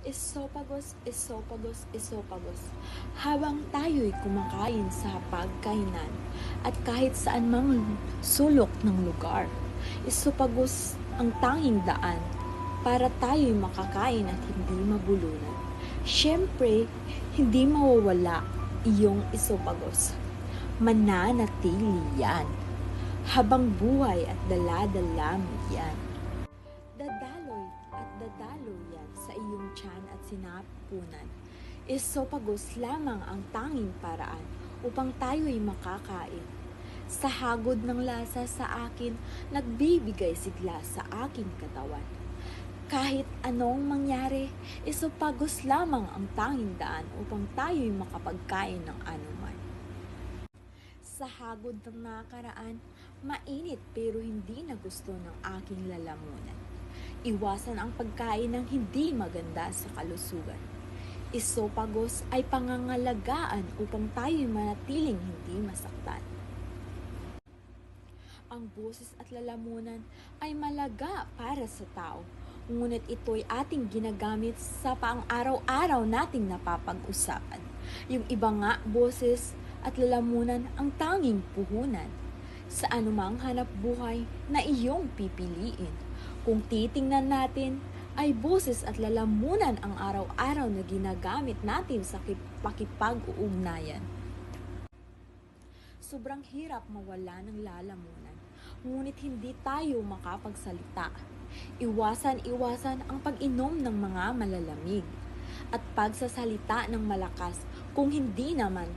Esophagus, esophagus, esophagus. Habang tayo'y kumakain sa pagkainan at kahit saan mang sulok ng lugar, esophagus ang tanging daan para tayo'y makakain at hindi mabulunan. Siyempre, hindi mawawala iyong esophagus. Mananatili yan. Habang buhay at dala-dala mo yan. Dadaloy at dadaloy yan sa iyong tiyan at sinapunan. Esophagus lamang ang tanging paraan upang tayo'y makakain. Sa hagod ng lasa sa akin, nagbibigay sigla sa aking katawan. Kahit anong mangyari, esophagus lamang ang tanging daan upang tayo'y makapagkain ng anuman. Sa hagod ng nakaraan, mainit pero hindi na gusto ng aking lalamunan. Iwasan ang pagkain ng hindi maganda sa kalusugan. Esophagus ay pangangalagaan upang tayo'y manatiling hindi masaktan. Ang boses at lalamunan ay malaga para sa tao, ngunit ito'y ating ginagamit sa pang-araw-araw nating napapag-usapan. Yung iba nga, boses at lalamunan ang tanging puhunan sa anumang hanap buhay na iyong pipiliin. Kung titingnan natin, ay boses at lalamunan ang araw-araw na ginagamit natin sa pakipag-ugnayan. Sobrang hirap mawala ng lalamunan, ngunit hindi tayo makapagsalita. Iwasan ang pag-inom ng mga malalamig at pagsasalita ng malakas kung hindi naman